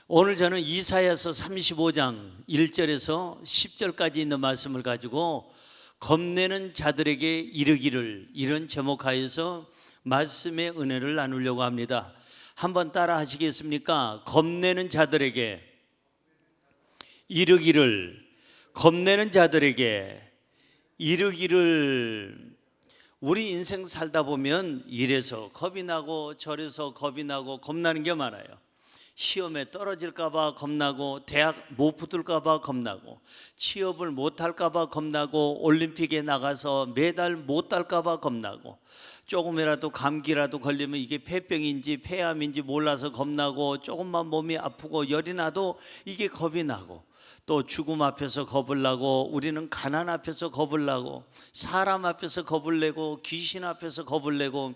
오늘 저는 이사야서 35장 1절에서 10절까지 있는 말씀을 가지고 겁내는 자들에게 이르기를, 이런 제목하에서 말씀의 은혜를 나누려고 합니다. 한번 따라 하시겠습니까? 겁내는 자들에게 이르기를, 겁내는 자들에게 이르기를. 우리 인생 살다 보면 이래서 겁이 나고 저래서 겁이 나고 겁나는 게 많아요. 시험에 떨어질까 봐 겁나고, 대학 못 붙을까 봐 겁나고, 취업을 못 할까 봐 겁나고, 올림픽에 나가서 메달 못 딸까 봐 겁나고, 조금이라도 감기라도 걸리면 이게 폐병인지 폐암인지 몰라서 겁나고, 조금만 몸이 아프고 열이 나도 이게 겁이 나고, 또 죽음 앞에서 겁을 나고, 우리는 가난 앞에서 겁을 나고, 사람 앞에서 겁을 내고, 귀신 앞에서 겁을 내고,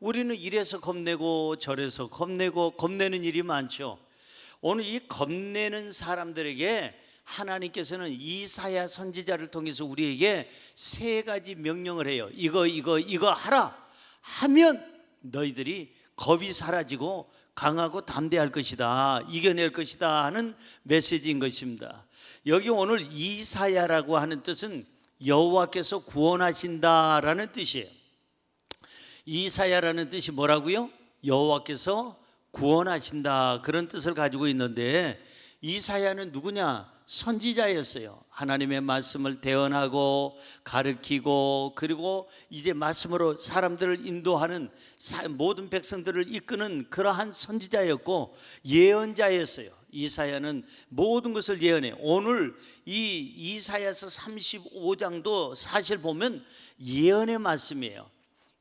우리는 이래서 겁내고 저래서 겁내고, 겁내는 일이 많죠. 오늘 이 겁내는 사람들에게 하나님께서는 이사야 선지자를 통해서 우리에게 세 가지 명령을 해요. 이거 하라 하면 너희들이 겁이 사라지고 강하고 담대할 것이다, 이겨낼 것이다 하는 메시지인 것입니다. 여기 오늘 이사야라고 하는 뜻은 여호와께서 구원하신다라는 뜻이에요. 이사야라는 뜻이 뭐라고요? 여호와께서 구원하신다, 그런 뜻을 가지고 있는데, 이사야는 누구냐? 선지자였어요. 하나님의 말씀을 대언하고 가르치고, 그리고 이제 말씀으로 사람들을 인도하는, 모든 백성들을 이끄는 그러한 선지자였고 예언자였어요. 이사야는 모든 것을 예언해요. 오늘 이 이사야서 35장도 사실 보면 예언의 말씀이에요.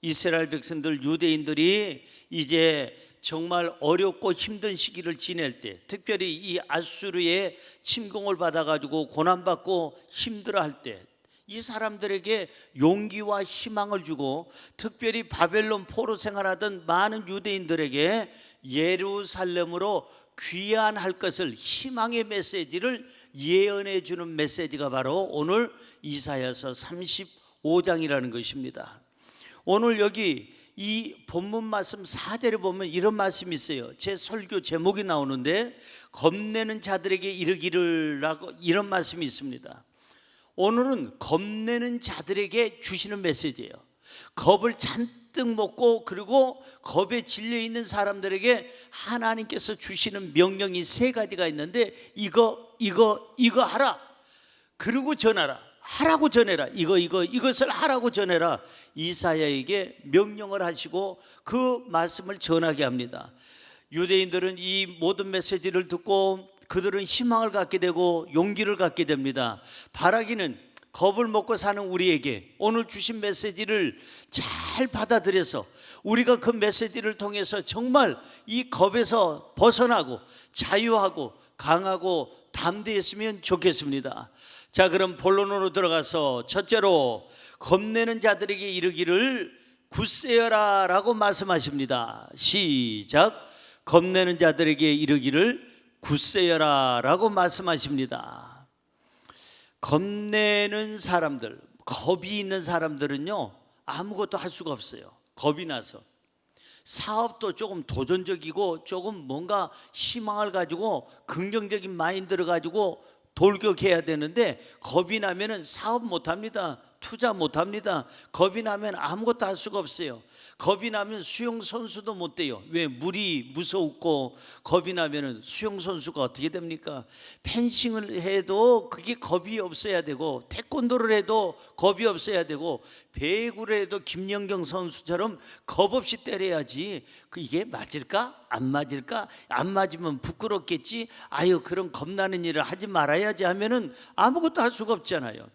이스라엘 백성들, 유대인들이 이제 정말 어렵고 힘든 시기를 지낼 때, 특별히 이 아수르의 침공을 받아가지고 고난받고 힘들어할 때, 이 사람들에게 용기와 희망을 주고, 특별히 바벨론 포로 생활하던 많은 유대인들에게 예루살렘으로 귀환할 것을, 희망의 메시지를 예언해 주는 메시지가 바로 오늘 이사야서 35장이라는 것입니다. 오늘 여기 이 본문 말씀 4절에 보면 이런 말씀이 있어요. 제 설교 제목이 나오는데, 겁내는 자들에게 이르기를 라고 이런 말씀이 있습니다. 오늘은 겁내는 자들에게 주시는 메시지예요. 겁을 잔뜩 먹고, 그리고 겁에 질려 있는 사람들에게 하나님께서 주시는 명령이 세 가지가 있는데, 이거 하라, 그리고 전하라, 하라고 전해라, 이것을 하라고 전해라. 이사야에게 명령을 하시고 그 말씀을 전하게 합니다. 유대인들은 이 모든 메시지를 듣고 그들은 희망을 갖게 되고 용기를 갖게 됩니다. 바라기는 겁을 먹고 사는 우리에게 오늘 주신 메시지를 잘 받아들여서 우리가 그 메시지를 통해서 정말 이 겁에서 벗어나고 자유하고 강하고 담대했으면 좋겠습니다. 자, 그럼 본론으로 들어가서 첫째로, 겁내는 자들에게 이르기를 굳세어라 라고 말씀하십니다. 시작. 겁내는 자들에게 이르기를 굳세어라 라고 말씀하십니다. 겁내는 사람들, 겁이 있는 사람들은요, 아무것도 할 수가 없어요. 겁이 나서. 사업도 조금 도전적이고 조금 뭔가 희망을 가지고 긍정적인 마인드를 가지고 돌격해야 되는데, 겁이 나면은 사업 못합니다. 투자 못합니다. 겁이 나면 아무것도 할 수가 없어요. 겁이 나면 수영 선수도 못 돼요. 왜? 물이 무섭고, 겁이 나면은 수영 선수가 어떻게 됩니까? 펜싱을 해도 그게 겁이 없어야 되고, 태권도를 해도 겁이 없어야 되고, 배구를 해도 김연경 선수처럼 겁 없이 때려야지. 이게 맞을까? 안 맞을까? 안 맞으면 부끄럽겠지. 아유, 그런 겁나는 일을 하지 말아야지 하면은 아무것도 할 수가 없잖아요.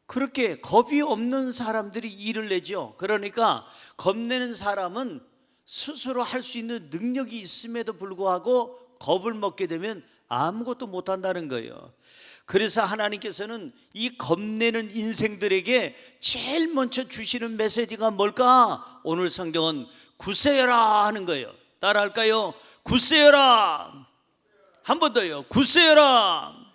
그렇게 겁이 없는 사람들이 일을 내죠. 그러니까 겁내는 사람은 스스로 할 수 있는 능력이 있음에도 불구하고 겁을 먹게 되면 아무것도 못한다는 거예요. 그래서 하나님께서는 이 겁내는 인생들에게 제일 먼저 주시는 메시지가 뭘까? 오늘 성경은 굳세어라 하는 거예요. 따라할까요? 굳세어라. 한 번 더요. 굳세어라.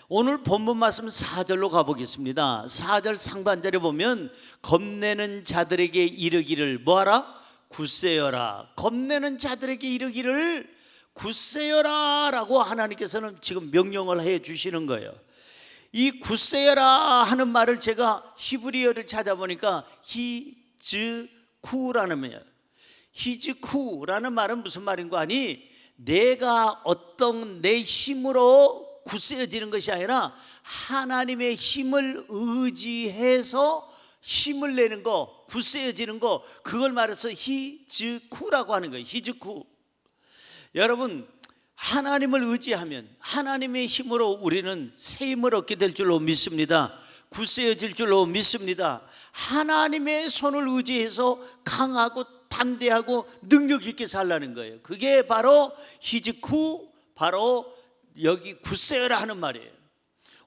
오늘 본문 말씀 4절로 가보겠습니다. 4절 상반절에 보면 겁내는 자들에게 이르기를 뭐하라? 굳세어라. 겁내는 자들에게 이르기를 굳세여라 라고 하나님께서는 지금 명령을 해 주시는 거예요. 이 굳세여라 하는 말을 제가 히브리어를 찾아보니까 히즈쿠라는 말이에요. 히즈쿠라는 말은 무슨 말인 거 아니? 내가 어떤 내 힘으로 굳세어지는 것이 아니라 하나님의 힘을 의지해서 힘을 내는 거, 굳세어지는 거, 그걸 말해서 히즈쿠라고 하는 거예요. 히즈쿠. 여러분, 하나님을 의지하면 하나님의 힘으로 우리는 새 힘을 얻게 될 줄로 믿습니다. 굳세어질 줄로 믿습니다. 하나님의 손을 의지해서 강하고 담대하고 능력 있게 살라는 거예요. 그게 바로 히즈쿠, 바로 여기 굳세어라 하는 말이에요.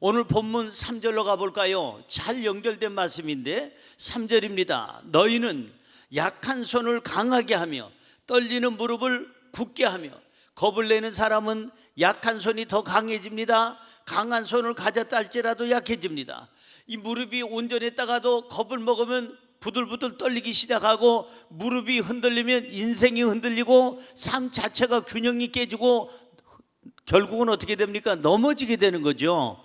오늘 본문 3절로 가볼까요? 잘 연결된 말씀인데 3절입니다. 너희는 약한 손을 강하게 하며 떨리는 무릎을 굳게 하며, 겁을 내는 사람은 약한 손이 더 강해집니다. 강한 손을 가졌다 할지라도 약해집니다. 이 무릎이 온전했다가도 겁을 먹으면 부들부들 떨리기 시작하고, 무릎이 흔들리면 인생이 흔들리고 삶 자체가 균형이 깨지고 결국은 어떻게 됩니까? 넘어지게 되는 거죠.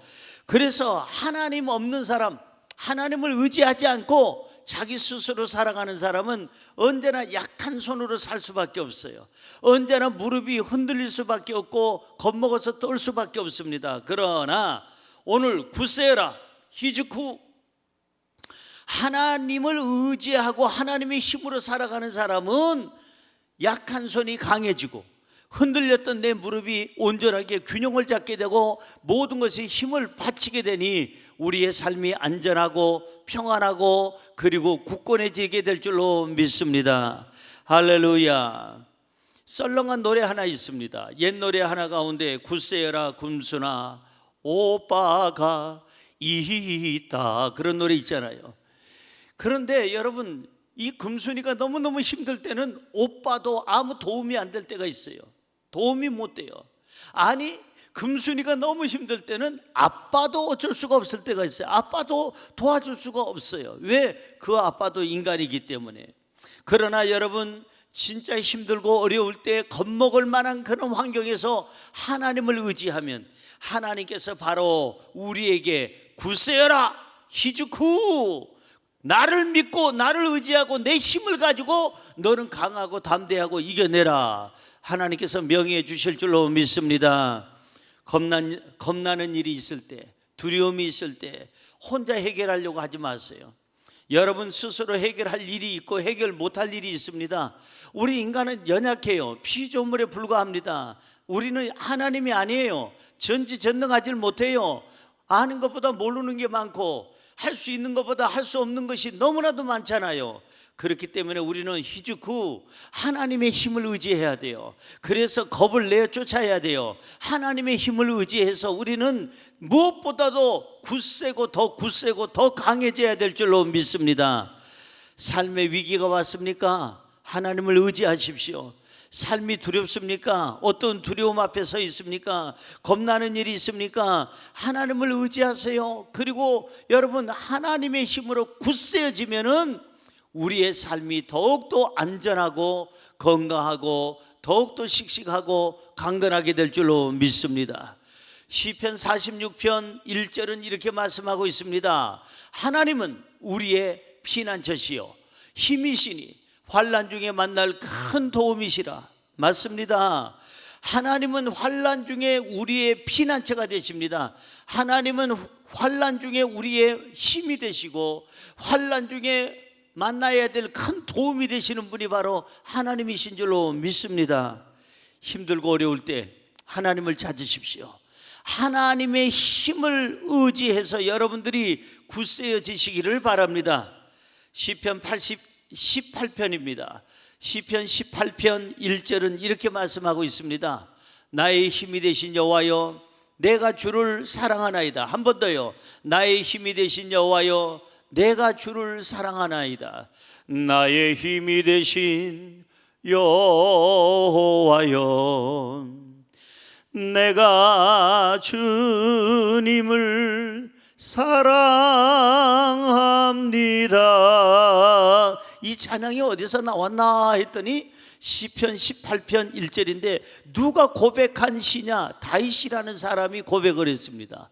그래서 하나님 없는 사람, 하나님을 의지하지 않고 자기 스스로 살아가는 사람은 언제나 약한 손으로 살 수밖에 없어요. 언제나 무릎이 흔들릴 수밖에 없고 겁먹어서 떨 수밖에 없습니다. 그러나 오늘 굳세어라, 히즈쿠, 하나님을 의지하고 하나님의 힘으로 살아가는 사람은 약한 손이 강해지고 흔들렸던 내 무릎이 온전하게 균형을 잡게 되고 모든 것이 힘을 바치게 되니 우리의 삶이 안전하고 평안하고 그리고 굳건해지게 될 줄로 믿습니다. 할렐루야. 썰렁한 노래 하나 있습니다. 옛 노래 하나 가운데 굳세어라 금순아 오빠가 있다, 그런 노래 있잖아요. 그런데 여러분, 이 금순이가 너무너무 힘들 때는 오빠도 아무 도움이 안 될 때가 있어요. 도움이 못 돼요. 아니, 금순이가 너무 힘들 때는 아빠도 어쩔 수가 없을 때가 있어요. 아빠도 도와줄 수가 없어요. 왜? 그 아빠도 인간이기 때문에. 그러나 여러분, 진짜 힘들고 어려울 때 겁먹을 만한 그런 환경에서 하나님을 의지하면 하나님께서 바로 우리에게 굳세어라, 히즈쿠, 나를 믿고 나를 의지하고 내 힘을 가지고 너는 강하고 담대하고 이겨내라, 하나님께서 명령해 주실 줄로 믿습니다. 겁나는 일이 있을 때, 두려움이 있을 때 혼자 해결하려고 하지 마세요. 여러분 스스로 해결할 일이 있고 해결 못할 일이 있습니다. 우리 인간은 연약해요. 피조물에 불과합니다. 우리는 하나님이 아니에요. 전지전능하지 못해요. 아는 것보다 모르는 게 많고 할 수 있는 것보다 할 수 없는 것이 너무나도 많잖아요. 그렇기 때문에 우리는 히즈쿠, 하나님의 힘을 의지해야 돼요. 그래서 겁을 내어 쫓아야 돼요. 하나님의 힘을 의지해서 우리는 무엇보다도 굳세고 더 강해져야 될 줄로 믿습니다. 삶의 위기가 왔습니까? 하나님을 의지하십시오. 삶이 두렵습니까? 어떤 두려움 앞에 서 있습니까? 겁나는 일이 있습니까? 하나님을 의지하세요. 그리고 여러분, 하나님의 힘으로 굳세어지면은 우리의 삶이 더욱더 안전하고 건강하고 더욱더 씩씩하고 강건하게 될 줄로 믿습니다. 시편 46편 1절은 이렇게 말씀하고 있습니다. 하나님은 우리의 피난처시요 힘이시니 환난 중에 만날 큰 도움이시라. 맞습니다. 하나님은 환난 중에 우리의 피난처가 되십니다. 하나님은 환난 중에 우리의 힘이 되시고 환난 중에 만나야 될 큰 도움이 되시는 분이 바로 하나님이신 줄로 믿습니다. 힘들고 어려울 때 하나님을 찾으십시오. 하나님의 힘을 의지해서 여러분들이 굳세어지시기를 바랍니다. 시편 18편입니다. 시편 18편 1절은 이렇게 말씀하고 있습니다. 나의 힘이 되신 여호와여, 내가 주를 사랑하나이다. 한 번 더요. 나의 힘이 되신 여호와여, 내가 주를 사랑하나이다. 나의 힘이 되신 여호와여, 내가 주님을 사랑합니다. 이 찬양이 어디서 나왔나 했더니 시편 18편 1절인데 누가 고백한 시냐? 다윗이라는 사람이 고백을 했습니다.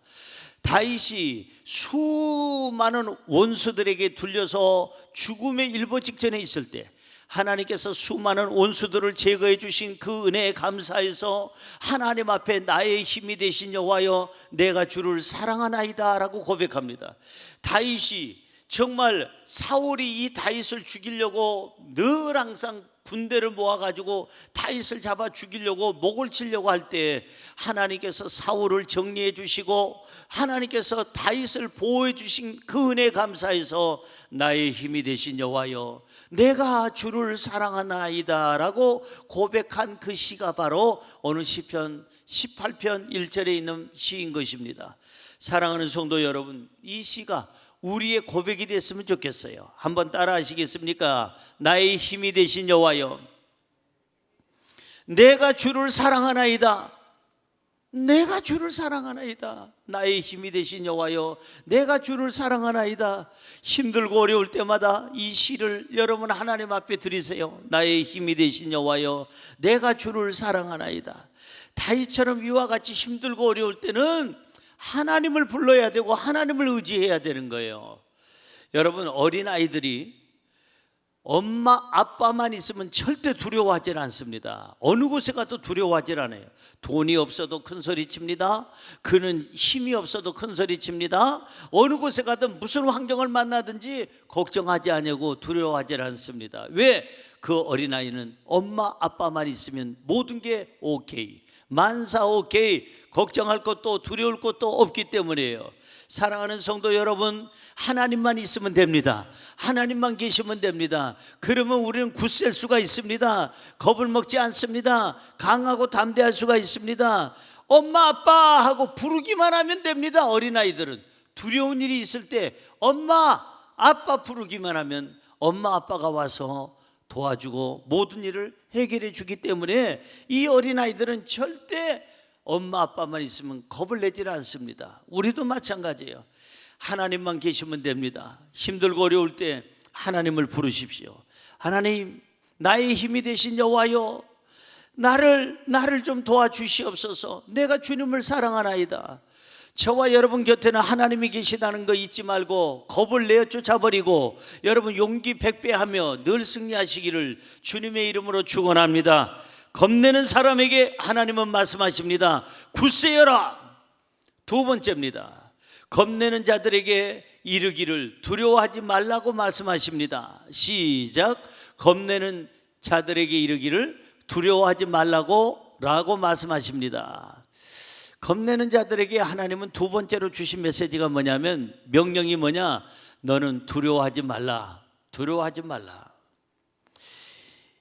다윗이 수많은 원수들에게 둘려서 죽음의 일보 직전에 있을 때 하나님께서 수많은 원수들을 제거해 주신 그 은혜에 감사해서 하나님 앞에 나의 힘이 되신 여호와여 내가 주를 사랑하나이다 라고 고백합니다. 다윗이 정말 사울이 이 다윗을 죽이려고 늘 항상 군대를 모아가지고 다윗을 잡아 죽이려고 목을 치려고 할 때 하나님께서 사울을 정리해 주시고 하나님께서 다윗을 보호해 주신 그 은혜에 감사해서 나의 힘이 되신 여호와여 내가 주를 사랑하나이다 라고 고백한 그 시가 바로 오늘 시편 18편 1절에 있는 시인 것입니다. 사랑하는 성도 여러분, 이 시가 우리의 고백이 됐으면 좋겠어요. 한번 따라 하시겠습니까? 나의 힘이 되신 여호와여 내가 주를 사랑하나이다. 내가 주를 사랑하나이다. 나의 힘이 되신 여호와여 내가 주를 사랑하나이다. 힘들고 어려울 때마다 이 시를 여러분 하나님 앞에 드리세요. 나의 힘이 되신 여호와여 내가 주를 사랑하나이다. 다윗처럼 이와 같이 힘들고 어려울 때는 하나님을 불러야 되고 하나님을 의지해야 되는 거예요. 여러분 어린아이들이 엄마 아빠만 있으면 절대 두려워하지 않습니다. 어느 곳에 가도 두려워하지 않아요. 돈이 없어도 큰 소리 칩니다. 그는 힘이 없어도 큰 소리 칩니다. 어느 곳에 가든 무슨 환경을 만나든지 걱정하지 않고 두려워하지 않습니다. 왜? 그 어린아이는 엄마 아빠만 있으면 모든 게 오케이, 만사 오케이, 걱정할 것도 두려울 것도 없기 때문이에요. 사랑하는 성도 여러분, 하나님만 있으면 됩니다. 하나님만 계시면 됩니다. 그러면 우리는 굳셀 수가 있습니다. 겁을 먹지 않습니다. 강하고 담대할 수가 있습니다. 엄마 아빠 하고 부르기만 하면 됩니다. 어린아이들은 두려운 일이 있을 때 엄마 아빠 부르기만 하면 엄마 아빠가 와서 도와주고 모든 일을 해결해 주기 때문에 이 어린아이들은 절대 엄마 아빠만 있으면 겁을 내지 않습니다. 우리도 마찬가지예요. 하나님만 계시면 됩니다. 힘들고 어려울 때 하나님을 부르십시오. 하나님 나의 힘이 되신 여호와여 나를 좀 도와주시옵소서. 내가 주님을 사랑하나이다. 저와 여러분 곁에는 하나님이 계시다는 거 잊지 말고 겁을 내어 쫓아버리고 여러분 용기 백배하며 늘 승리하시기를 주님의 이름으로 축원합니다. 겁내는 사람에게 하나님은 말씀하십니다. 굳세어라. 두 번째입니다. 겁내는 자들에게 이르기를 두려워하지 말라고 말씀하십니다. 시작. 겁내는 자들에게 이르기를 두려워하지 말라고 말씀하십니다. 겁내는 자들에게 하나님은 두 번째로 주신 메시지가 뭐냐면 명령이 뭐냐? 너는 두려워하지 말라. 두려워하지 말라.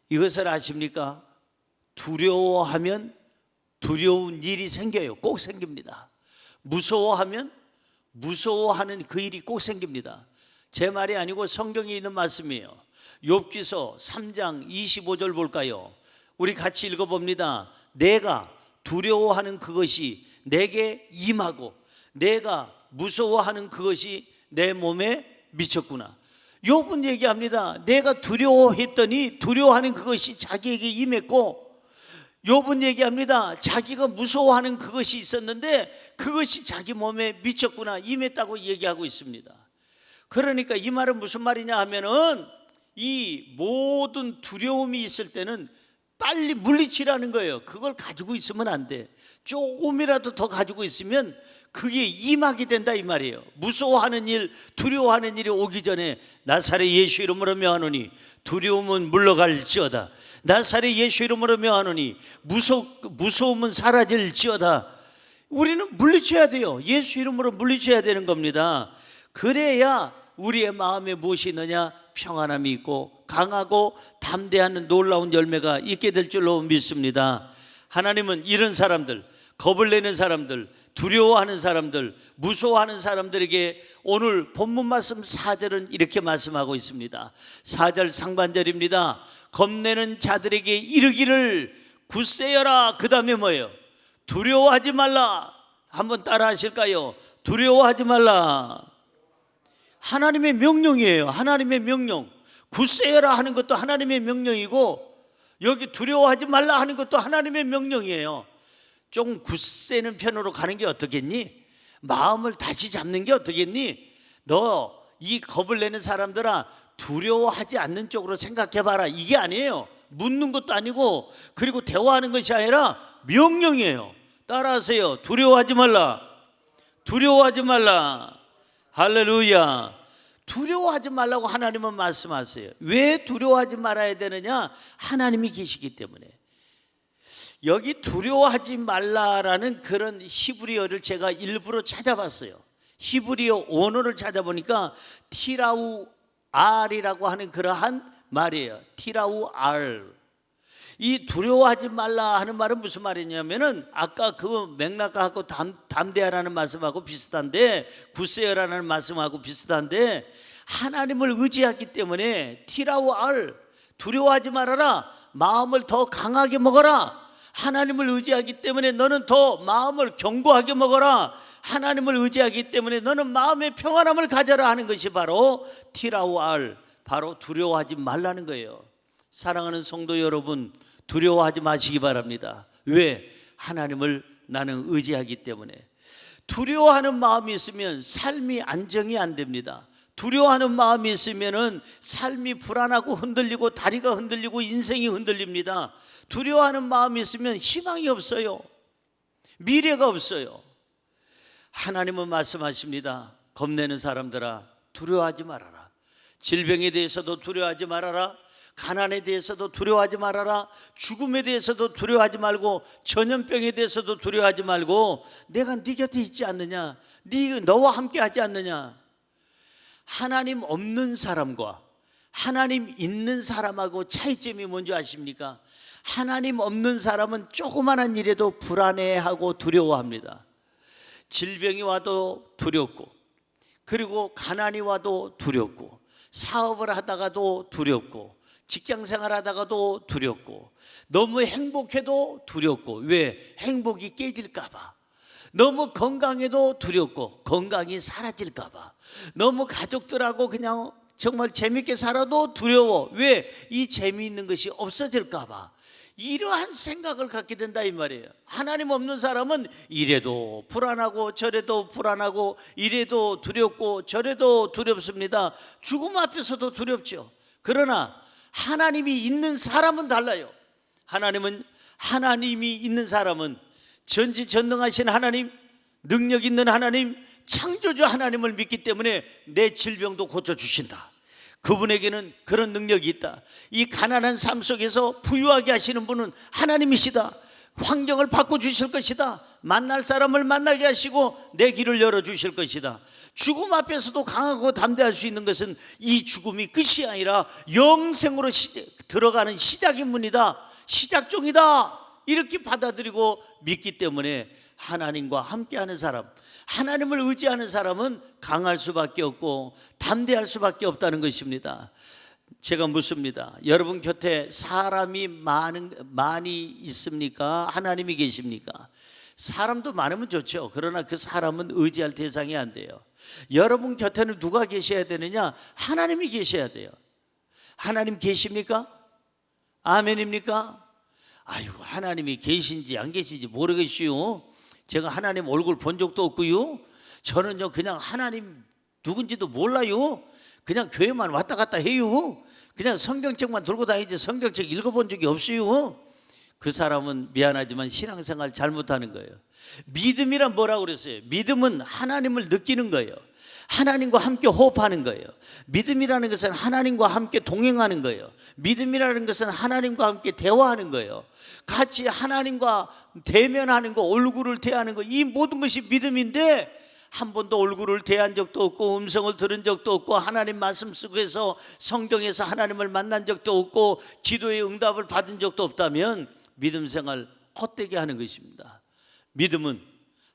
이것을 아십니까? 두려워하면 두려운 일이 생겨요. 꼭 생깁니다. 무서워하면 무서워하는 그 일이 꼭 생깁니다. 제 말이 아니고 성경에 있는 말씀이에요. 욥기서 3장 25절 볼까요? 우리 같이 읽어봅니다. 내가 두려워하는 그것이 내게 임하고 내가 무서워하는 그것이 내 몸에 미쳤구나. 욥은 얘기합니다. 내가 두려워했더니 두려워하는 그것이 자기에게 임했고, 욥은 얘기합니다. 자기가 무서워하는 그것이 있었는데 그것이 자기 몸에 미쳤구나, 임했다고 얘기하고 있습니다. 그러니까 이 말은 무슨 말이냐 하면은 이 모든 두려움이 있을 때는 빨리 물리치라는 거예요. 그걸 가지고 있으면 안 돼. 조금이라도 더 가지고 있으면 그게 임하게 된다 이 말이에요. 무서워하는 일, 두려워하는 일이 오기 전에 나사렛 예수 이름으로 명하노니 두려움은 물러갈지어다. 나사렛 예수 이름으로 명하노니 무서움은 사라질지어다. 우리는 물리쳐야 돼요. 예수 이름으로 물리쳐야 되는 겁니다. 그래야 우리의 마음에 무엇이 있느냐? 평안함이 있고 강하고 담대한 놀라운 열매가 있게 될 줄로 믿습니다. 하나님은 이런 사람들, 겁을 내는 사람들, 두려워하는 사람들, 무서워하는 사람들에게 오늘 본문 말씀 4절은 이렇게 말씀하고 있습니다. 4절 상반절입니다. 겁내는 자들에게 이르기를 굳세여라. 그 다음에 뭐예요? 두려워하지 말라. 한번 따라 하실까요? 두려워하지 말라. 하나님의 명령이에요. 하나님의 명령. 굳세여라 하는 것도 하나님의 명령이고, 여기 두려워하지 말라 하는 것도 하나님의 명령이에요. 조금 굳세는 편으로 가는 게 어떻겠니? 마음을 다시 잡는 게 어떻겠니? 너 이 겁을 내는 사람들아, 두려워하지 않는 쪽으로 생각해봐라. 이게 아니에요. 묻는 것도 아니고, 그리고 대화하는 것이 아니라 명령이에요. 따라하세요. 두려워하지 말라. 두려워하지 말라. 할렐루야. 두려워하지 말라고 하나님은 말씀하세요. 왜 두려워하지 말아야 되느냐? 하나님이 계시기 때문에. 여기 두려워하지 말라라는 그런 히브리어를 제가 일부러 찾아봤어요. 히브리어 원어를 찾아보니까 티라우 알이라고 하는 그러한 말이에요. 티라우 알. 이 두려워하지 말라 하는 말은 무슨 말이냐면은 아까 그 맥락하고 담대하라는 말씀하고 비슷한데, 굳세어라는 말씀하고 비슷한데, 하나님을 의지하기 때문에 티라우 알, 두려워하지 말아라. 마음을 더 강하게 먹어라. 하나님을 의지하기 때문에 너는 더 마음을 견고하게 먹어라. 하나님을 의지하기 때문에 너는 마음의 평안함을 가져라 하는 것이 바로 티라우 알, 바로 두려워하지 말라는 거예요. 사랑하는 성도 여러분, 두려워하지 마시기 바랍니다. 왜? 하나님을 나는 의지하기 때문에. 두려워하는 마음이 있으면 삶이 안정이 안 됩니다. 두려워하는 마음이 있으면 삶이 불안하고 흔들리고 다리가 흔들리고 인생이 흔들립니다. 두려워하는 마음이 있으면 희망이 없어요. 미래가 없어요. 하나님은 말씀하십니다. 겁내는 사람들아, 두려워하지 말아라. 질병에 대해서도 두려워하지 말아라. 가난에 대해서도 두려워하지 말아라. 죽음에 대해서도 두려워하지 말고, 전염병에 대해서도 두려워하지 말고, 내가 네 곁에 있지 않느냐? 너와 함께 하지 않느냐? 하나님 없는 사람과 하나님 있는 사람하고 차이점이 뭔지 아십니까? 하나님 없는 사람은 조그마한 일에도 불안해하고 두려워합니다. 질병이 와도 두렵고, 그리고 가난이 와도 두렵고, 사업을 하다가도 두렵고, 직장생활 하다가도 두렵고, 너무 행복해도 두렵고. 왜? 행복이 깨질까 봐. 너무 건강해도 두렵고, 건강이 사라질까 봐. 너무 가족들하고 그냥 정말 재밌게 살아도 두려워. 왜? 이 재미있는 것이 없어질까 봐. 이러한 생각을 갖게 된다 이 말이에요. 하나님 없는 사람은 이래도 불안하고 저래도 불안하고, 이래도 두렵고 저래도 두렵습니다. 죽음 앞에서도 두렵죠. 그러나 하나님이 있는 사람은 달라요. 하나님이 있는 사람은 전지전능하신 하나님, 능력 있는 하나님, 창조주 하나님을 믿기 때문에 내 질병도 고쳐주신다. 그분에게는 그런 능력이 있다. 이 가난한 삶 속에서 부유하게 하시는 분은 하나님이시다. 환경을 바꿔주실 것이다. 만날 사람을 만나게 하시고 내 길을 열어주실 것이다. 죽음 앞에서도 강하고 담대할 수 있는 것은 이 죽음이 끝이 아니라 영생으로 들어가는 시작인문이다. 시작종이다. 이렇게 받아들이고 믿기 때문에 하나님과 함께하는 사람, 하나님을 의지하는 사람은 강할 수밖에 없고 담대할 수밖에 없다는 것입니다. 제가 묻습니다. 여러분 곁에 사람이 많이 있습니까? 하나님이 계십니까? 사람도 많으면 좋죠. 그러나 그 사람은 의지할 대상이 안 돼요. 여러분 곁에는 누가 계셔야 되느냐? 하나님이 계셔야 돼요. 하나님 계십니까? 아멘입니까? 아이고, 하나님이 계신지 안 계신지 모르겠슈. 제가 하나님 얼굴 본 적도 없고요. 저는요 그냥 하나님 누군지도 몰라요. 그냥 교회만 왔다 갔다 해요. 그냥 성경책만 들고 다니지 성경책 읽어본 적이 없어요. 그 사람은 미안하지만 신앙생활 잘못하는 거예요. 믿음이란 뭐라고 그랬어요? 믿음은 하나님을 느끼는 거예요. 하나님과 함께 호흡하는 거예요. 믿음이라는 것은 하나님과 함께 동행하는 거예요. 믿음이라는 것은 하나님과 함께 대화하는 거예요. 같이 하나님과 대면하는 거, 얼굴을 대하는 거, 이 모든 것이 믿음인데 한 번도 얼굴을 대한 적도 없고 음성을 들은 적도 없고 하나님 말씀 속에서 성경에서 하나님을 만난 적도 없고 기도의 응답을 받은 적도 없다면 믿음 생활 헛되게 하는 것입니다. 믿음은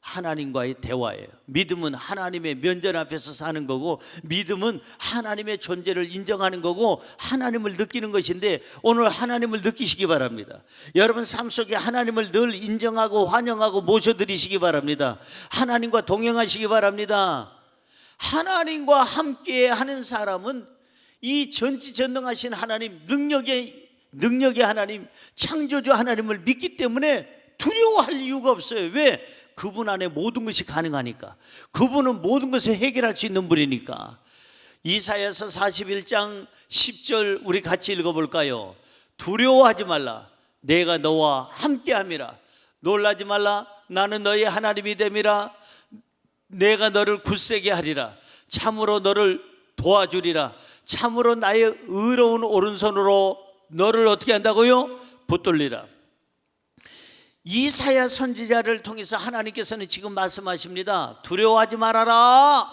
하나님과의 대화예요. 믿음은 하나님의 면전 앞에서 사는 거고, 믿음은 하나님의 존재를 인정하는 거고 하나님을 느끼는 것인데, 오늘 하나님을 느끼시기 바랍니다. 여러분 삶 속에 하나님을 늘 인정하고 환영하고 모셔드리시기 바랍니다. 하나님과 동행하시기 바랍니다. 하나님과 함께 하는 사람은 이 전지전능하신 하나님, 능력의 능력의 하나님, 창조주 하나님을 믿기 때문에 두려워할 이유가 없어요. 왜? 그분 안에 모든 것이 가능하니까. 그분은 모든 것을 해결할 수 있는 분이니까. 이사야서 41장 10절 우리 같이 읽어볼까요? 두려워하지 말라, 내가 너와 함께함이라. 놀라지 말라, 나는 너의 하나님이 됨이라. 내가 너를 굳세게 하리라. 참으로 너를 도와주리라. 참으로 나의 의로운 오른손으로 너를 어떻게 한다고요? 붙들리라. 이사야 선지자를 통해서 하나님께서는 지금 말씀하십니다. 두려워하지 말아라.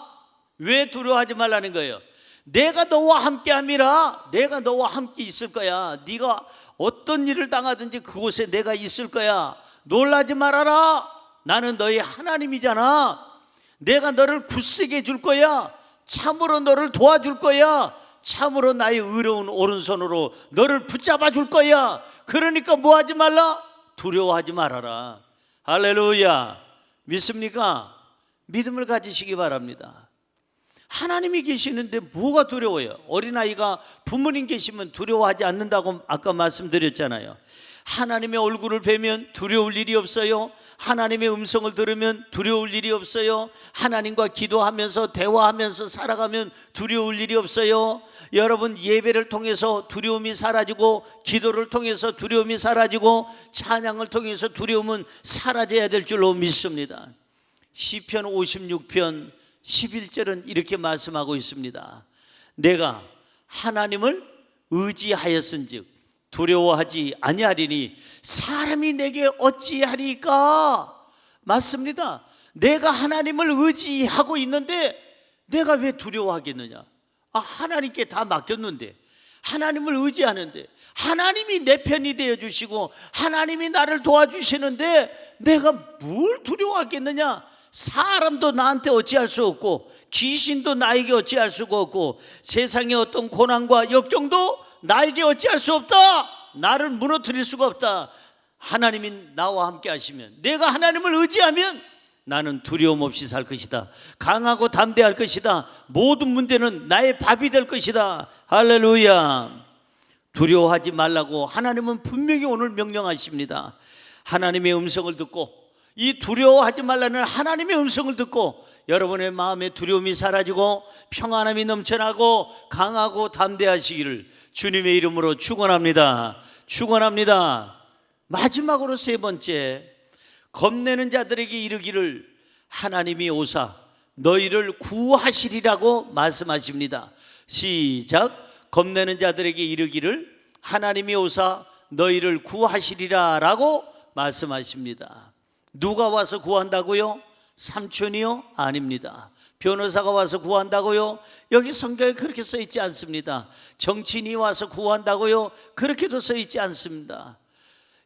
왜 두려워하지 말라는 거예요? 내가 너와 함께함이라. 내가 너와 함께 있을 거야. 네가 어떤 일을 당하든지 그곳에 내가 있을 거야. 놀라지 말아라. 나는 너의 하나님이잖아. 내가 너를 굳세게 해줄 거야. 참으로 너를 도와줄 거야. 참으로 나의 의로운 오른손으로 너를 붙잡아 줄 거야. 그러니까 뭐 하지 말라? 두려워하지 말아라. 할렐루야. 믿습니까? 믿음을 가지시기 바랍니다. 하나님이 계시는데 뭐가 두려워요? 어린아이가 부모님 계시면 두려워하지 않는다고 아까 말씀드렸잖아요. 하나님의 얼굴을 뵈면 두려울 일이 없어요. 하나님의 음성을 들으면 두려울 일이 없어요. 하나님과 기도하면서 대화하면서 살아가면 두려울 일이 없어요. 여러분, 예배를 통해서 두려움이 사라지고, 기도를 통해서 두려움이 사라지고, 찬양을 통해서 두려움은 사라져야 될 줄로 믿습니다. 시편 56편 11절은 이렇게 말씀하고 있습니다. 내가 하나님을 의지하였은즉 두려워하지 아니하리니 사람이 내게 어찌하리까? 맞습니다. 내가 하나님을 의지하고 있는데 내가 왜 두려워하겠느냐? 하나님께 다 맡겼는데, 하나님을 의지하는데, 하나님이 내 편이 되어주시고 하나님이 나를 도와주시는데 내가 뭘 두려워하겠느냐? 사람도 나한테 어찌할 수 없고, 귀신도 나에게 어찌할 수가 없고, 세상의 어떤 고난과 역경도 나에게 어찌할 수 없다. 나를 무너뜨릴 수가 없다. 하나님이 나와 함께 하시면, 내가 하나님을 의지하면 나는 두려움 없이 살 것이다. 강하고 담대할 것이다. 모든 문제는 나의 밥이 될 것이다. 할렐루야. 두려워하지 말라고 하나님은 분명히 오늘 명령하십니다. 하나님의 음성을 듣고, 이 두려워하지 말라는 하나님의 음성을 듣고 여러분의 마음에 두려움이 사라지고 평안함이 넘쳐나고 강하고 담대하시기를 주님의 이름으로 축원합니다. 축원합니다. 마지막으로 세 번째, 겁내는 자들에게 이르기를 하나님이 오사 너희를 구하시리라고 말씀하십니다. 시작. 겁내는 자들에게 이르기를 하나님이 오사 너희를 구하시리라 라고 말씀하십니다. 누가 와서 구한다고요? 삼촌이요? 아닙니다. 변호사가 와서 구한다고요? 여기 성경에 그렇게 써 있지 않습니다. 정치인이 와서 구한다고요? 그렇게도 써 있지 않습니다.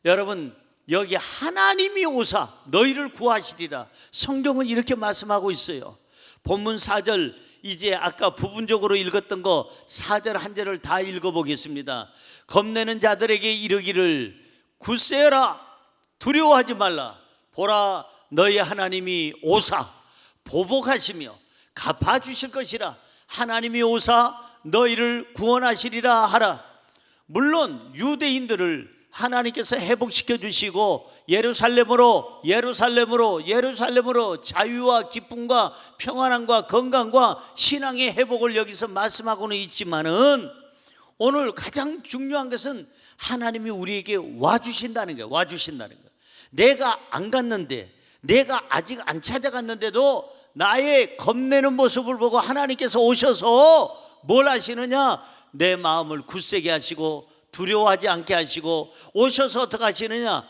여러분, 여기 하나님이 오사 너희를 구하시리라, 성경은 이렇게 말씀하고 있어요. 본문 4절, 이제 아까 부분적으로 읽었던 거 4절 한 절을 다 읽어보겠습니다. 겁내는 자들에게 이르기를 굳세어라, 두려워하지 말라. 보라, 너희 하나님이 오사 보복하시며 갚아주실 것이라. 하나님이 오사 너희를 구원하시리라 하라. 물론 유대인들을 하나님께서 회복시켜 주시고 예루살렘으로 자유와 기쁨과 평안함과 건강과 신앙의 회복을 여기서 말씀하고는 있지만은, 오늘 가장 중요한 것은 하나님이 우리에게 와주신다는 거예요. 와주신다는 거예요. 내가 안 갔는데, 내가 아직 안 찾아갔는데도 나의 겁내는 모습을 보고 하나님께서 오셔서 뭘 하시느냐? 내 마음을 굳세게 하시고 두려워하지 않게 하시고, 오셔서 어떻게 하시느냐?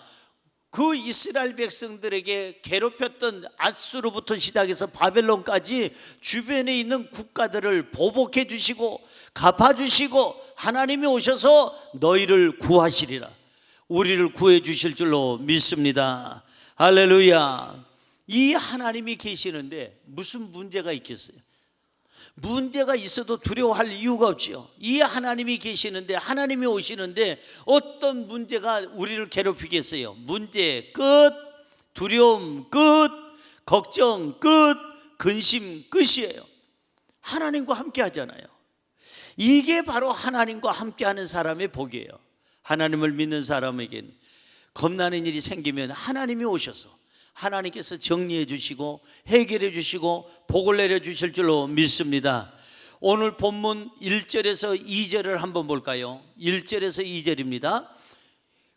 그 이스라엘 백성들에게 괴롭혔던 아수르부터 시작해서 바벨론까지 주변에 있는 국가들을 보복해 주시고 갚아주시고, 하나님이 오셔서 너희를 구하시리라, 우리를 구해 주실 줄로 믿습니다. 할렐루야. 이 하나님이 계시는데 무슨 문제가 있겠어요? 문제가 있어도 두려워할 이유가 없지요. 이 하나님이 계시는데, 하나님이 오시는데 어떤 문제가 우리를 괴롭히겠어요? 문제 끝, 두려움 끝, 걱정 끝, 근심 끝이에요. 하나님과 함께 하잖아요. 이게 바로 하나님과 함께하는 사람의 복이에요. 하나님을 믿는 사람에겐 겁나는 일이 생기면 하나님이 오셔서 하나님께서 정리해 주시고 해결해 주시고 복을 내려 주실 줄로 믿습니다. 오늘 본문 1절에서 2절을 한번 볼까요? 1절에서 2절입니다.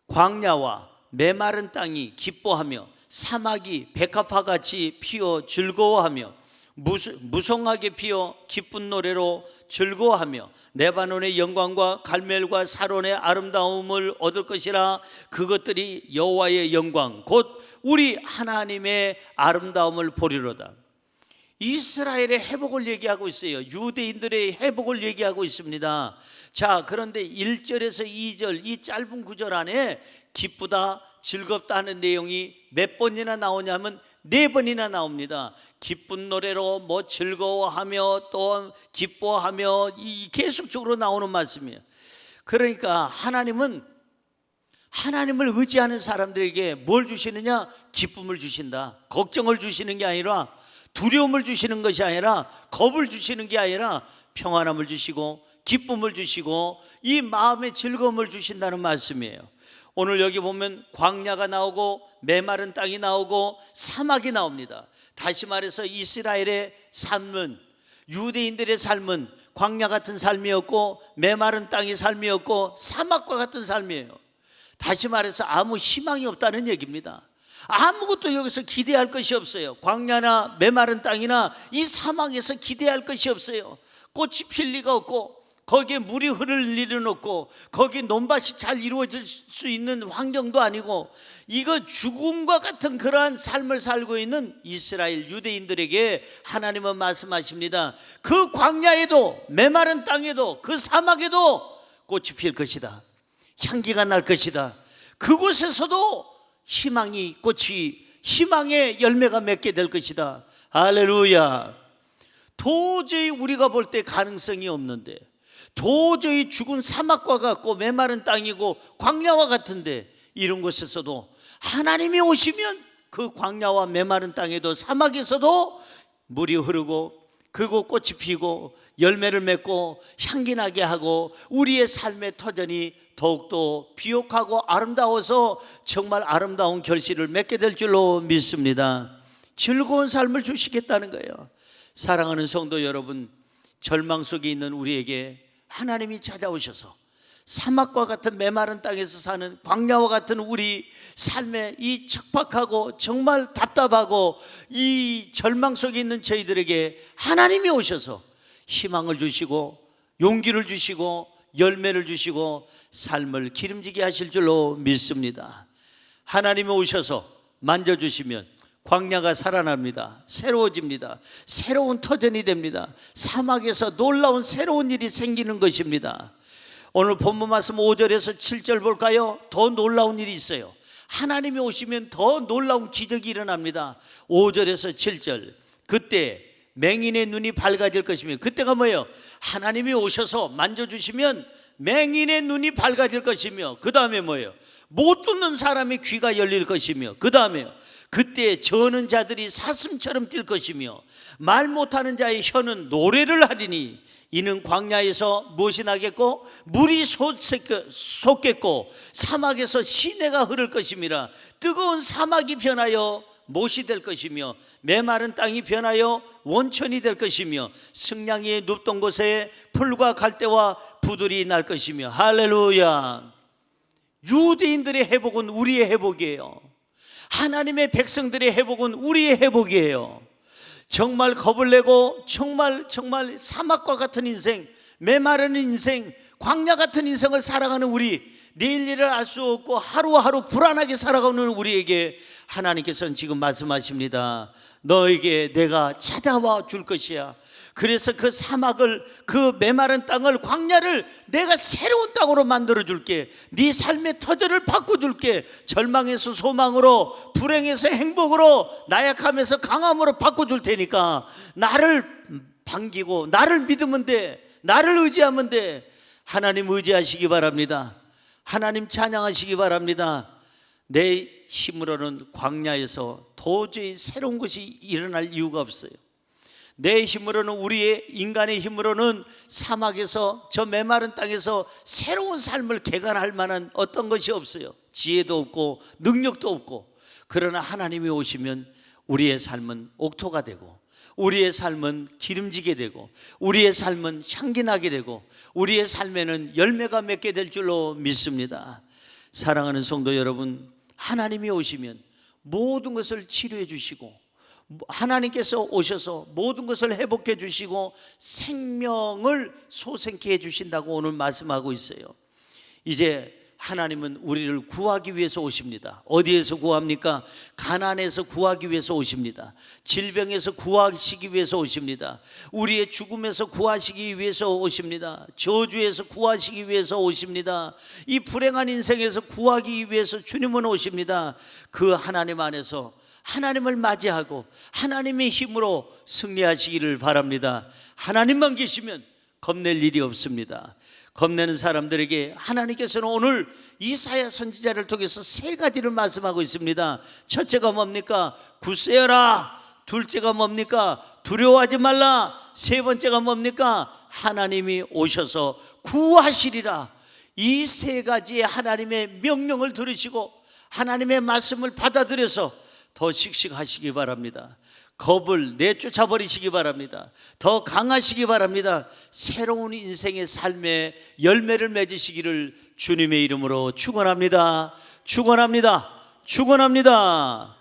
광야와 메마른 땅이 기뻐하며 사막이 백합화같이 피어 즐거워하며 무성하게 피어 기쁜 노래로 즐거워하며 레바논의 영광과 갈멜과 사론의 아름다움을 얻을 것이라. 그것들이 여호와의 영광 곧 우리 하나님의 아름다움을 보리로다. 이스라엘의 회복을 얘기하고 있어요. 유대인들의 회복을 얘기하고 있습니다. 자, 그런데 1절에서 2절 이 짧은 구절 안에 기쁘다 즐겁다 하는 내용이 몇 번이나 나오냐면 4번이나 나옵니다. 기쁜 노래로 뭐 즐거워하며 또 기뻐하며 이 계속적으로 나오는 말씀이에요. 그러니까 하나님은 하나님을 의지하는 사람들에게 뭘 주시느냐? 기쁨을 주신다. 걱정을 주시는 게 아니라, 두려움을 주시는 것이 아니라, 겁을 주시는 게 아니라 평안함을 주시고 기쁨을 주시고 이 마음의 즐거움을 주신다는 말씀이에요. 오늘 여기 보면 광야가 나오고 메마른 땅이 나오고 사막이 나옵니다. 다시 말해서 이스라엘의 삶은, 유대인들의 삶은 광야 같은 삶이었고 메마른 땅의 삶이었고 사막과 같은 삶이에요. 다시 말해서 아무 희망이 없다는 얘기입니다. 아무것도 여기서 기대할 것이 없어요. 광야나 메마른 땅이나 이 사막에서 기대할 것이 없어요. 꽃이 필 리가 없고 거기에 물이 흐를 일은 없고 거기 논밭이 잘 이루어질 수 있는 환경도 아니고, 이거 죽음과 같은 그러한 삶을 살고 있는 이스라엘 유대인들에게 하나님은 말씀하십니다. 그 광야에도 메마른 땅에도 그 사막에도 꽃이 필 것이다. 향기가 날 것이다. 그곳에서도 희망이 꽃이 희망의 열매가 맺게 될 것이다. 할렐루야. 도저히 우리가 볼 때 가능성이 없는데, 도저히 죽은 사막과 같고 메마른 땅이고 광야와 같은데, 이런 곳에서도 하나님이 오시면 그 광야와 메마른 땅에도 사막에서도 물이 흐르고 그리고 꽃이 피고 열매를 맺고 향기나게 하고 우리의 삶의 터전이 더욱더 비옥하고 아름다워서 정말 아름다운 결실을 맺게 될 줄로 믿습니다. 즐거운 삶을 주시겠다는 거예요. 사랑하는 성도 여러분, 절망 속에 있는 우리에게 하나님이 찾아오셔서 사막과 같은 메마른 땅에서 사는 광야와 같은 우리 삶의 이 척박하고 정말 답답하고 이 절망 속에 있는 저희들에게 하나님이 오셔서 희망을 주시고 용기를 주시고 열매를 주시고 삶을 기름지게 하실 줄로 믿습니다. 하나님이 오셔서 만져주시면 광야가 살아납니다. 새로워집니다. 새로운 터전이 됩니다. 사막에서 놀라운 새로운 일이 생기는 것입니다. 오늘 본문 말씀 5절에서 7절 볼까요? 더 놀라운 일이 있어요. 하나님이 오시면 더 놀라운 기적이 일어납니다. 5절에서 7절, 그때 맹인의 눈이 밝아질 것이며, 그때가 뭐예요? 하나님이 오셔서 만져주시면 맹인의 눈이 밝아질 것이며, 그 다음에 뭐예요? 못 듣는 사람의 귀가 열릴 것이며, 그 다음에 그때 저는 자들이 사슴처럼 뛸 것이며 말 못하는 자의 혀는 노래를 하리니, 이는 광야에서 무엇이 나겠고 물이 솟겠고 사막에서 시내가 흐를 것임이라. 뜨거운 사막이 변하여 못이 될 것이며 메마른 땅이 변하여 원천이 될 것이며 승냥이의 눕던 곳에 풀과 갈대와 부들이 날 것이며. 할렐루야. 유대인들의 회복은 우리의 회복이에요. 하나님의 백성들의 회복은 우리의 회복이에요. 정말 겁을 내고 정말 사막과 같은 인생, 메마른 인생, 광야 같은 인생을 살아가는 우리, 내일 일을 알 수 없고 하루하루 불안하게 살아가는 우리에게 하나님께서는 지금 말씀하십니다. 너에게 내가 찾아와 줄 것이야. 그래서 그 사막을, 그 메마른 땅을, 광야를 내가 새로운 땅으로 만들어 줄게. 네 삶의 터전을 바꿔줄게. 절망에서 소망으로, 불행에서 행복으로, 나약함에서 강함으로 바꿔줄 테니까 나를 반기고 나를 믿으면 돼. 나를 의지하면 돼. 하나님 의지하시기 바랍니다. 하나님 찬양하시기 바랍니다. 내 힘으로는 광야에서 도저히 새로운 것이 일어날 이유가 없어요. 내 힘으로는, 우리의 인간의 힘으로는 사막에서, 저 메마른 땅에서 새로운 삶을 개간할 만한 어떤 것이 없어요. 지혜도 없고 능력도 없고. 그러나 하나님이 오시면 우리의 삶은 옥토가 되고, 우리의 삶은 기름지게 되고, 우리의 삶은 향기 나게 되고, 우리의 삶에는 열매가 맺게 될 줄로 믿습니다. 사랑하는 성도 여러분, 하나님이 오시면 모든 것을 치료해 주시고, 하나님께서 오셔서 모든 것을 회복해 주시고 생명을 솟게 해 주신다고 오늘 말씀하고 있어요. 이제 하나님은 우리를 구하기 위해서 오십니다. 어디에서 구합니까? 가난에서 구하기 위해서 오십니다. 질병에서 구하시기 위해서 오십니다. 우리의 죽음에서 구하시기 위해서 오십니다. 저주에서 구하시기 위해서 오십니다. 이 불행한 인생에서 구하기 위해서 주님은 오십니다. 그 하나님 안에서 하나님을 맞이하고 하나님의 힘으로 승리하시기를 바랍니다. 하나님만 계시면 겁낼 일이 없습니다. 겁내는 사람들에게 하나님께서는 오늘 이사야 선지자를 통해서 세 가지를 말씀하고 있습니다. 첫째가 뭡니까? 굳세어라. 둘째가 뭡니까? 두려워하지 말라. 세 번째가 뭡니까? 하나님이 오셔서 구하시리라. 이 세 가지의 하나님의 명령을 들으시고 하나님의 말씀을 받아들여서 더 씩씩하시기 바랍니다. 겁을 내쫓아 버리시기 바랍니다. 더 강하시기 바랍니다. 새로운 인생의 삶의 열매를 맺으시기를 주님의 이름으로 축원합니다. 축원합니다. 축원합니다.